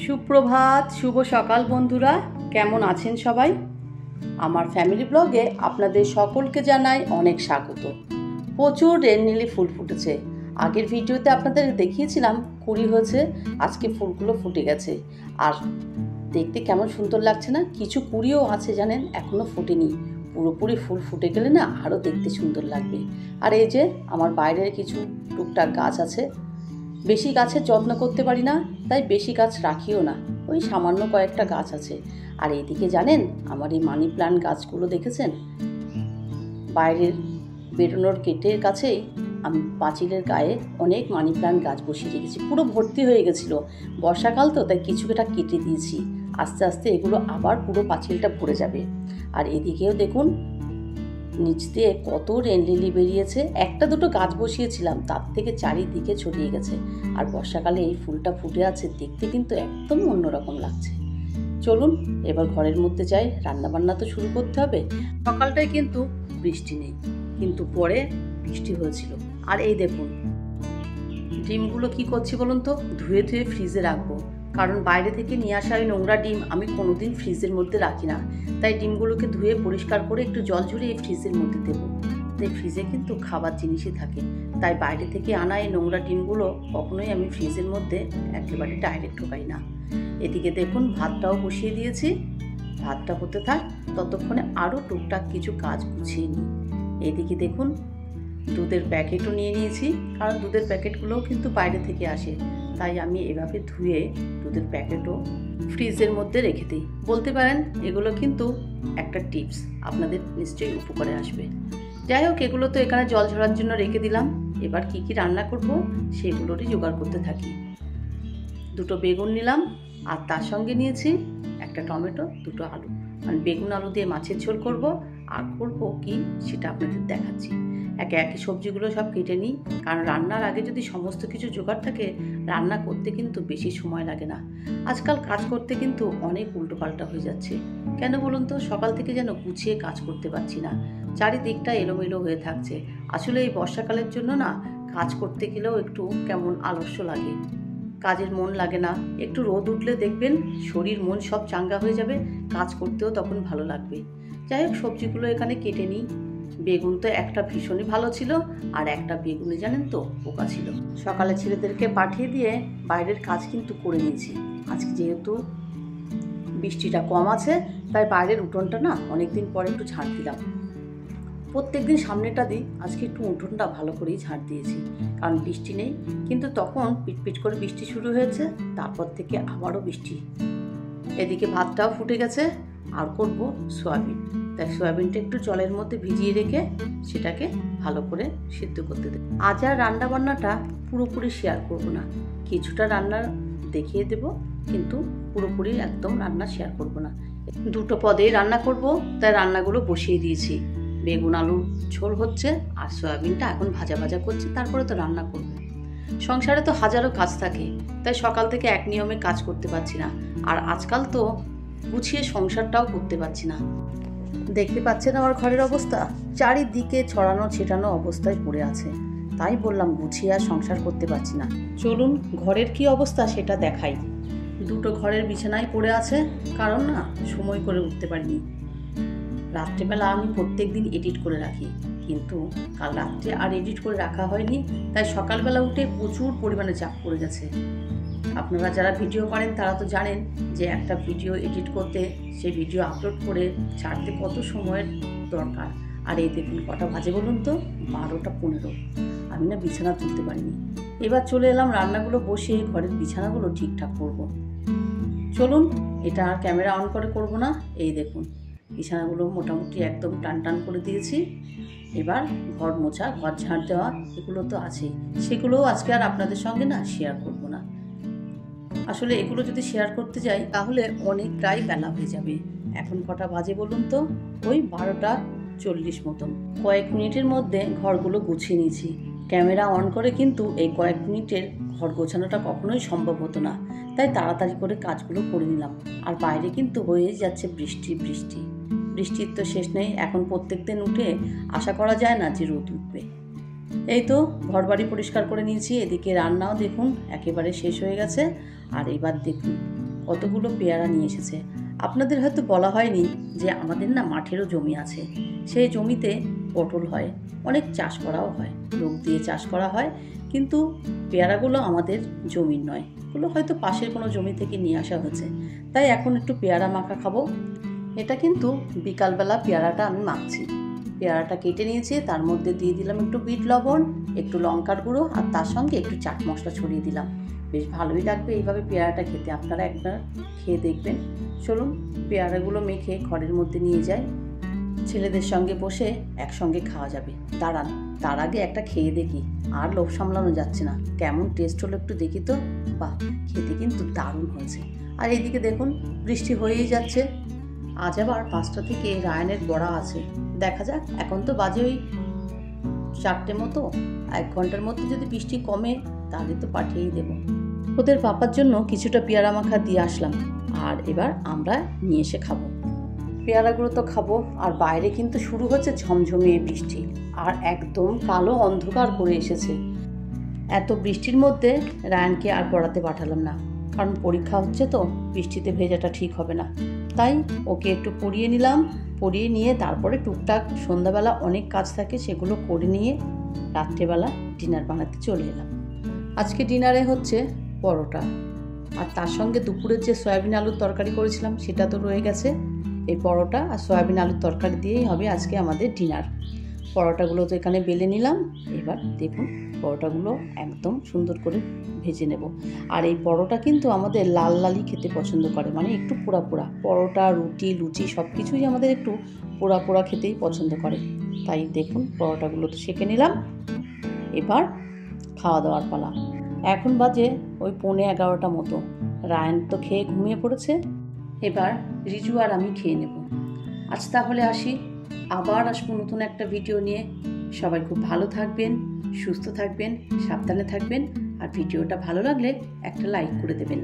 সুপ্রভাত, শুভ সকাল বন্ধুরা, কেমন আছেন সবাই? আমার ফ্যামিলি ব্লগে আপনাদের সকলকে জানাই অনেক স্বাগত। প্রচুর রেনলিলি ফুল ফুটেছে। আগের ভিডিওতে আপনাদের দেখিয়েছিলাম কুড়ি হয়েছে, আজকে ফুলগুলো ফুটে গেছে। আর দেখতে কেমন সুন্দর লাগছে না? কিছু কুড়িও আছে জানেন, এখনও ফোটেনি। পুরোপুরি ফুল ফুটে গেলে না আরও দেখতে সুন্দর লাগবে। আর এই যে আমার বাইরের কিছু টুকটাক গাছ আছে। বেশি গাছের যত্ন করতে পারি না, তাই বেশি গাছ রাখিও না, ওই সামান্য কয়েকটা গাছ আছে। আর এইদিকে জানেন আমার এই মানি প্লান্ট গাছগুলো দেখেছেন? বাইরের বেরোনোর গেটের কাছেই আমি পাঁচিলের গায়ে অনেক মানি প্লান্ট গাছ বসিয়ে রেখেছি, পুরো ভর্তি হয়ে গেছিলো। বর্ষাকাল তো, তাই কিছুটা কেটে দিয়েছি। আস্তে আস্তে এগুলো আবার পুরো পাঁচিলটা ভরে যাবে। আর এদিকেও দেখুন নিচ দিয়ে কত রেনলিলি বেরিয়েছে। একটা দুটো গাছ বসিয়েছিলাম, তার থেকে চারিদিকে ছড়িয়ে গেছে। আর বর্ষাকালে এই ফুলটা ফুটে আছে, দেখতে কিন্তু একদম অন্যরকম লাগছে। চলুন এবার ঘরের মধ্যে যাই, রান্নাবান্না তো শুরু করতে হবে। সকালটায় কিন্তু বৃষ্টি নেই, কিন্তু পরে বৃষ্টি হয়েছিল। আর এই দেখুন ডিমগুলো কি করছি বলুন তো, ধুয়ে ধুয়ে ফ্রিজে রাখবো। কারণ বাইরে থেকে নিয়ে আসা ওই নোংরা ডিম আমি কোনোদিন ফ্রিজের মধ্যে রাখি না, তাই ডিমগুলোকে ধুয়ে পরিষ্কার করে একটু জল ঝরিয়ে ফ্রিজের মধ্যে দেবো। তাই ফ্রিজে কিন্তু খাবার জিনিসই থাকে, তাই বাইরে থেকে আনা এই নোংরা ডিমগুলো কখনোই আমি ফ্রিজের মধ্যে একেবারে ডাইরেক্ট ঢোকাই না। এদিকে দেখুন ভাতটাও বসিয়ে দিয়েছি, ভাতটা হতে থাক, ততক্ষণে আরও টুকটাক কিছু কাজ গুছিয়ে নিই। এদিকে দেখুন দুধের প্যাকেটও নিয়ে নিয়েছি, কারণ দুধের প্যাকেটগুলোও কিন্তু বাইরে থেকে আসে, তাই আমি এভাবে ধুয়ে দুধের প্যাকেটও ফ্রিজের মধ্যে রেখে দিই। বলতে পারেন এগুলো কিন্তু একটা টিপস, আপনাদের নিশ্চয়ই উপকারে আসবে। যাই হোক, এগুলো তো এখানে জল ঝরার জন্য রেখে দিলাম। এবার কি কি রান্না করব সেগুলোরই জোগাড় করতে থাকি। দুটো বেগুন নিলাম, আর তার সঙ্গে নিয়েছি একটা টমেটো, দুটো আলু। মানে বেগুন আলু দিয়ে মাছের ঝোল করব, আর করব কি সেটা আপনাদের দেখাচ্ছি। একে একে সবজিগুলো সব কেটে নিই, কারণ রান্নার আগে যদি সমস্ত কিছু জোগাড় থাকে রান্না করতে কিন্তু বেশি সময় লাগে না। আজকাল কাজ করতে কিন্তু অনেক উল্টোপাল্টা হয়ে যাচ্ছে। কেন বলুন তো? সকাল থেকে যেন গুছিয়ে কাজ করতে পারছি না, চারিদিকটা এলোমেলো হয়ে থাকছে। আসলে এই বর্ষাকালের জন্য না কাজ করতে গেলেও একটু কেমন আলস্য লাগে, কাজের মন লাগে না। একটু রোদ উঠলে দেখবেন শরীর মন সব চাঙ্গা হয়ে যাবে, কাজ করতেও তখন ভালো লাগবে। যাই হোক, সবজিগুলো এখানে কেটে নিই। বেগুন তো একটা ভীষণই ভালো ছিল, আর একটা বেগুনে জানেন তো পোকা ছিল। সকালে ছেলেদেরকে পাঠিয়ে দিয়ে বাইরের কাজ কিন্তু করে নিয়েছি। আজকে যেহেতু বৃষ্টিটা কম আছে, তাই বাইরের উঠোনটা না অনেকদিন পরে একটু ঝাড় দিলাম। প্রত্যেকদিন সামনেটা দিই, আজকে একটু উঠোনটা ভালো করেই ঝাড় দিয়েছি, কারণ বৃষ্টি নেই। কিন্তু তখন পিটপিট করে বৃষ্টি শুরু হয়েছে, তারপর থেকে আবারও বৃষ্টি। এদিকে ভাতটাও ফুটে গেছে, আর করব সয়াবিন। তাই সয়াবিনটা একটু জলের মধ্যে ভিজিয়ে রেখে সেটাকে ভালো করে সিদ্ধ করতে দেব। আজ আর রান্না বান্নাটা পুরোপুরি শেয়ার করব না, কিছুটা রান্না দেখিয়ে দেব, কিন্তু পুরোপুরি একদম রান্না শেয়ার করব না। দুটো পদেই রান্না করব, তাই রান্নাগুলো বসিয়ে দিয়েছি। বেগুন আলুর ঝোল হচ্ছে, আর সয়াবিনটা এখন ভাজা ভাজা করছি, তারপরে তো রান্না করব। সংসারে তো হাজারো কাজ থাকে, তাই সকাল থেকে এক নিয়মে কাজ করতে পারছি না। আর আজকাল তো গুছিয়ে সংসারটাও করতে পারছি না। দেখতে পাচ্ছেন আমার ঘরের অবস্থা, চারিদিকে ছড়ানো ছিটানো অবস্থায় পড়ে আছে। তাই বললাম গুছিয়ে আর সংসার করতে পারছি না। চলুন ঘরের কি অবস্থা সেটা দেখাই। দুটো ঘরের বিছানায় পড়ে আছে, কারণ না সময় করে উঠতে পারিনি। রাত্রেবেলা আমি প্রত্যেক দিন এডিট করে রাখি, কিন্তু কাল রাত্রে আর এডিট করে রাখা হয়নি, তাই সকালবেলা উঠে প্রচুর পরিমাণে চাপ পড়ে গেছে। আপনারা যারা ভিডিও করেন তারা তো জানেন যে একটা ভিডিও এডিট করতে, সেই ভিডিও আপলোড করে ছাড়তে কত সময়ের দরকার। আর এই দেখুন কটা বাজে বলুন তো, 12:15। আমি না বিছানা তুলতে পারিনি। এবার চলে এলাম রান্নাগুলো বসিয়ে ঘরের বিছানাগুলো ঠিকঠাক করব। চলুন, এটা আর ক্যামেরা অন করে করব না। এই দেখুন বিছানাগুলো মোটামুটি একদম টান টান করে দিয়েছি। এবার ঘর মোছা, ঘর ঝাড় দেওয়া, এগুলো তো আছেই, সেগুলোও আজকে আর আপনাদের সঙ্গে না শেয়ার করব না। আসলে এগুলো যদি শেয়ার করতে যাই তাহলে অনেকটাই বেলা হয়ে যাবে। এখন কটা বাজে বলুন তো, ওই 12:40 মতন। কয়েক মিনিটের মধ্যে ঘরগুলো গুছিয়ে নিয়েছি। ক্যামেরা অন করে কিন্তু এই কয়েক মিনিটের ঘর গোছানোটা কখনোই সম্ভব হতো না, তাই তাড়াতাড়ি করে কাজগুলো করে নিলাম। আর বাইরে কিন্তু হয়েই যাচ্ছে বৃষ্টি বৃষ্টি, বৃষ্টির তো শেষ নেই। এখন প্রত্যেক দিন উঠে আশা করা যায় না যে রোদ উঠবে। এই তো ঘরবাড়ি পরিষ্কার করে নিয়েছি। এদিকে রান্নাও দেখুন একেবারে শেষ হয়ে গেছে। আর এবার দেখুন কতগুলো পেয়ারা নিয়ে এসেছে। আপনাদের হয়তো বলা হয়নি যে আমাদের না মাঠেরও জমি আছে। সেই জমিতে পটল হয়, অনেক চাষ করাও হয়, লোক দিয়ে চাষ করা হয়, কিন্তু পেয়ারাগুলো আমাদের জমির নয়, এগুলো হয়তো পাশের কোনো জমি থেকে নিয়ে আসা হয়েছে। তাই এখন একটু পেয়ারা মাখা খাবো। এটা কিন্তু বিকালবেলা পেয়ারাটা আমি মাখছি। পেয়ারাটা কেটে নিয়েছি, তার মধ্যে দিয়ে দিলাম একটু বিট লবণ, একটু লঙ্কার গুঁড়ো, আর তার সঙ্গে একটু চাট মশলা ছড়িয়ে দিলাম। বেশ ভালোই লাগবে এইভাবে পেয়ারাটা খেতে, আপনারা একবার খেয়ে দেখবেন। চলুন পেয়ারাগুলো মেখে ঘরের মধ্যে নিয়ে যাই, ছেলেদের সঙ্গে বসে একসঙ্গে খাওয়া যাবে। দাঁড়ান, তার আগে একটা খেয়ে দেখি, আর লোভ সামলানো যাচ্ছে না। কেমন টেস্ট হলো একটু দেখি তো। বাহ, খেতে কিন্তু দারুণ হয়েছে। আর এইদিকে দেখুন বৃষ্টি হয়েই যাচ্ছে। আজ আবার 5টা থেকে রায়ানের বড়া আছে, দেখা যাক। এখন তো বাজে ওই 4টে মতো, 1 ঘন্টার মধ্যে যদি বৃষ্টি কমে তাহলে তো পাঠিয়েই দেব। ওদের পাপার জন্য কিছুটা পেয়ারা মাখা দিয়ে আসলাম, আর এবার আমরা নিয়ে এসে খাবো। পেয়ারাগুলো তো খাবো, আর বাইরে কিন্তু শুরু হচ্ছে ঝমঝমিয়ে বৃষ্টি, আর একদম কালো অন্ধকার করে এসেছে। এত বৃষ্টির মধ্যে রায়ানকে আর পড়াতে পাঠালাম না, কারণ পরীক্ষা হচ্ছে তো, বৃষ্টিতে ভেজাটা ঠিক হবে না। তাই ওকে একটু পড়িয়ে নিলাম, পড়িয়ে নিয়ে তারপরে টুকটাক সন্ধ্যাবেলা অনেক কাজ থাকে, সেগুলো করে নিয়ে রাত্রেবেলা ডিনার বানাতে চলে এলাম। আজকে ডিনারে হচ্ছে পরোটা, আর তার সঙ্গে দুপুরের যে সয়াবিন আলুর তরকারি করেছিলাম সেটা তো রয়ে গেছে। এই পরোটা আর সয়াবিন আলুর তরকারি দিয়েই হবে আজকে আমাদের ডিনার। পরোটাগুলো তো এখানে বেলে নিলাম। এবার দেখুন পরোটাগুলো একদম সুন্দর করে ভেজে নেব। আর এই পরোটা কিন্তু আমাদের লাল লালই খেতে পছন্দ করে, মানে একটু পোড়া পোড়া। পরোটা, রুটি, লুচি সব কিছুই আমাদের একটু পোড়া পোড়া খেতেই পছন্দ করে। তাই দেখুন পরোটাগুলো তো সেঁকে নিলাম। এবার খাওয়া দাওয়ার পালা। এখন বাজে ওই 11:15 মতো। রায়ান তো খেয়ে ঘুমিয়ে পড়েছে, এবার রিজু আর আমি খেয়ে নেব। আজ তাহলে আসি, আবার আসবো নতুন একটা ভিডিও নিয়ে। সবাই খুব ভালো থাকবেন, সুস্থ থাকবেন, সাবধানে থাকবেন, আর ভিডিওটা ভালো লাগলে একটা লাইক করে দেবেন।